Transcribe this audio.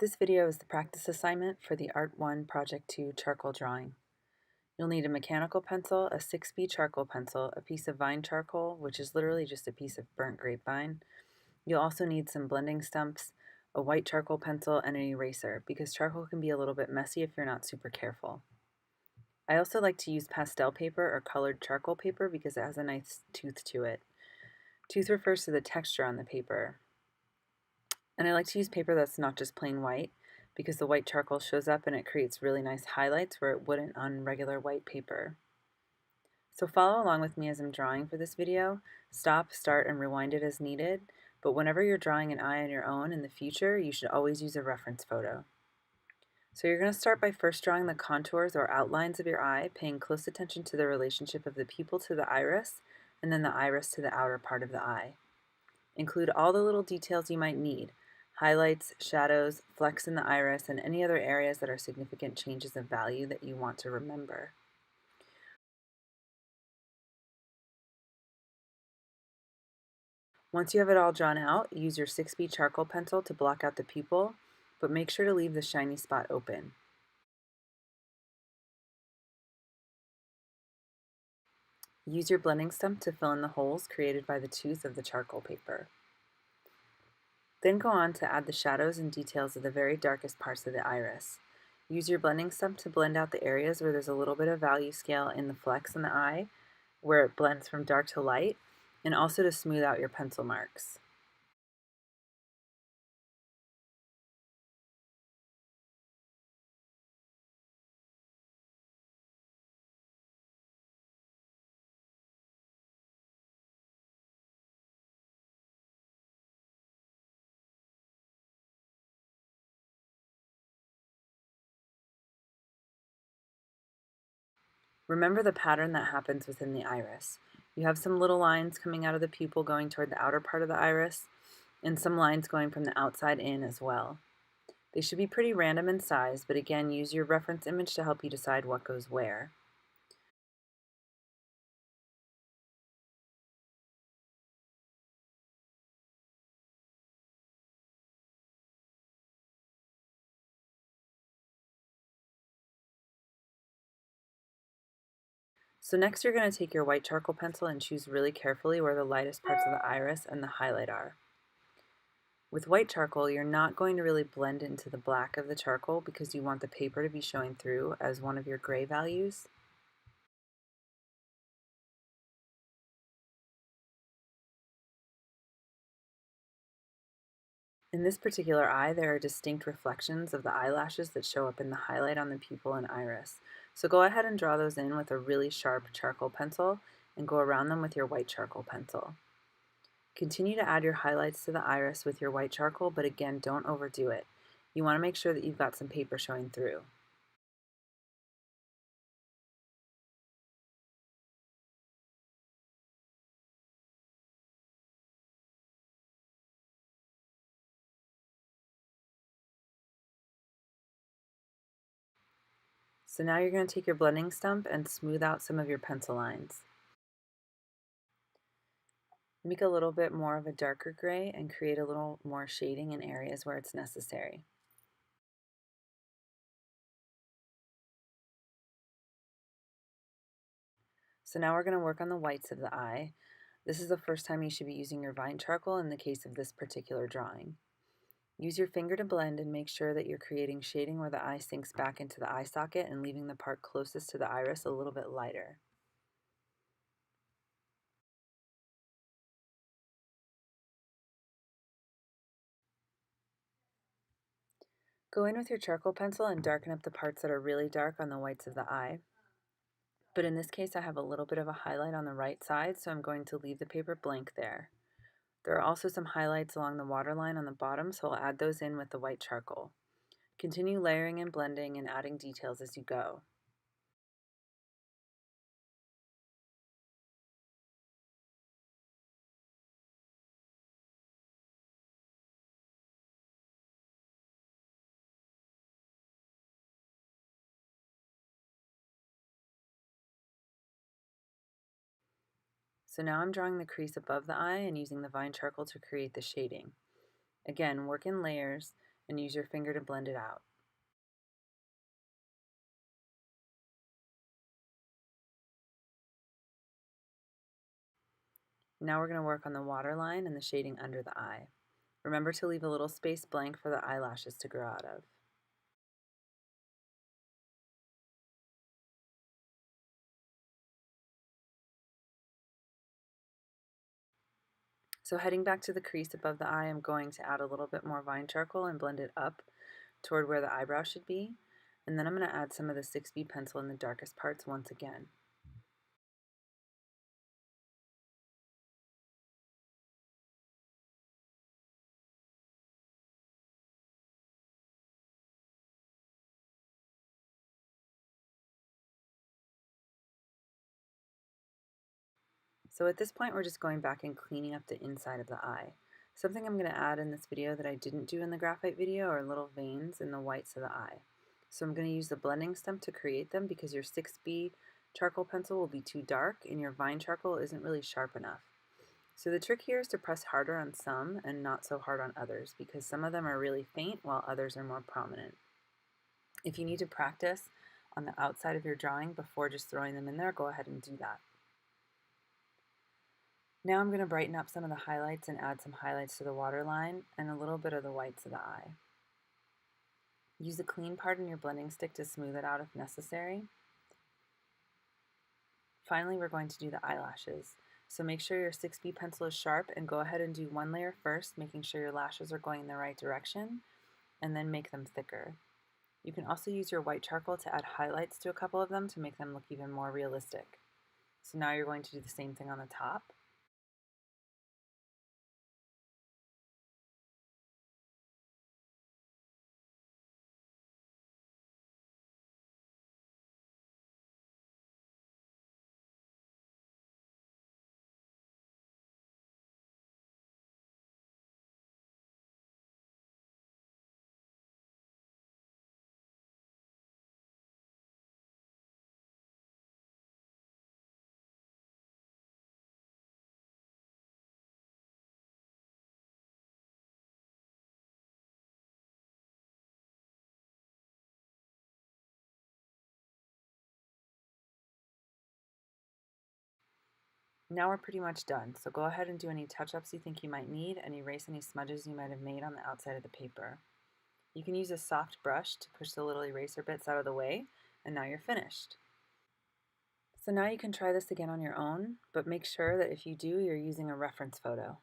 This video is the practice assignment for the Art 1 Project 2 charcoal drawing. You'll need a mechanical pencil, a 6B charcoal pencil, a piece of vine charcoal, which is literally just a piece of burnt grapevine. You'll also need some blending stumps, a white charcoal pencil, and an eraser, because charcoal can be a little bit messy if you're not super careful. I also like to use pastel paper or colored charcoal paper because it has a nice tooth to it. Tooth refers to the texture on the paper. And I like to use paper that's not just plain white because the white charcoal shows up and it creates really nice highlights where it wouldn't on regular white paper. So follow along with me as I'm drawing for this video. Stop, start, and rewind it as needed, but whenever you're drawing an eye on your own in the future, you should always use a reference photo. So you're going to start by first drawing the contours or outlines of your eye, paying close attention to the relationship of the pupil to the iris, and then the iris to the outer part of the eye. Include all the little details you might need: highlights, shadows, flecks in the iris, and any other areas that are significant changes of value that you want to remember. Once you have it all drawn out, use your 6B charcoal pencil to block out the pupil, but make sure to leave the shiny spot open. Use your blending stump to fill in the holes created by the tooth of the charcoal paper. Then go on to add the shadows and details of the very darkest parts of the iris. Use your blending stump to blend out the areas where there's a little bit of value scale in the flecks in the eye, where it blends from dark to light, and also to smooth out your pencil marks. Remember the pattern that happens within the iris. You have some little lines coming out of the pupil going toward the outer part of the iris, and some lines going from the outside in as well. They should be pretty random in size, but again, use your reference image to help you decide what goes where. So next you're going to take your white charcoal pencil and choose really carefully where the lightest parts of the iris and the highlight are. With white charcoal, you're not going to really blend into the black of the charcoal because you want the paper to be showing through as one of your gray values. In this particular eye, there are distinct reflections of the eyelashes that show up in the highlight on the pupil and iris. So go ahead and draw those in with a really sharp charcoal pencil and go around them with your white charcoal pencil. Continue to add your highlights to the iris with your white charcoal, but again, don't overdo it. You want to make sure that you've got some paper showing through. So now you're going to take your blending stump and smooth out some of your pencil lines. Make a little bit more of a darker gray and create a little more shading in areas where it's necessary. So now we're going to work on the whites of the eye. This is the first time you should be using your vine charcoal in the case of this particular drawing. Use your finger to blend and make sure that you're creating shading where the eye sinks back into the eye socket and leaving the part closest to the iris a little bit lighter. Go in with your charcoal pencil and darken up the parts that are really dark on the whites of the eye. But in this case, I have a little bit of a highlight on the right side, so I'm going to leave the paper blank there. There are also some highlights along the waterline on the bottom, so I'll add those in with the white charcoal. Continue layering and blending and adding details as you go. So now I'm drawing the crease above the eye and using the vine charcoal to create the shading. Again, work in layers and use your finger to blend it out. Now we're going to work on the waterline and the shading under the eye. Remember to leave a little space blank for the eyelashes to grow out of. So heading back to the crease above the eye, I'm going to add a little bit more vine charcoal and blend it up toward where the eyebrow should be. And then I'm going to add some of the 6B pencil in the darkest parts once again. So at this point, we're just going back and cleaning up the inside of the eye. Something I'm going to add in this video that I didn't do in the graphite video are little veins in the whites of the eye. So I'm going to use the blending stump to create them because your 6B charcoal pencil will be too dark and your vine charcoal isn't really sharp enough. So the trick here is to press harder on some and not so hard on others because some of them are really faint while others are more prominent. If you need to practice on the outside of your drawing before just throwing them in there, go ahead and do that. Now I'm going to brighten up some of the highlights and add some highlights to the waterline and a little bit of the whites of the eye. Use a clean part in your blending stick to smooth it out if necessary. Finally, we're going to do the eyelashes. So make sure your 6B pencil is sharp and go ahead and do one layer first, making sure your lashes are going in the right direction, and then make them thicker. You can also use your white charcoal to add highlights to a couple of them to make them look even more realistic. So now you're going to do the same thing on the top. Now we're pretty much done, so go ahead and do any touch-ups you think you might need and erase any smudges you might have made on the outside of the paper. You can use a soft brush to push the little eraser bits out of the way, and now you're finished. So now you can try this again on your own, but make sure that if you do, you're using a reference photo.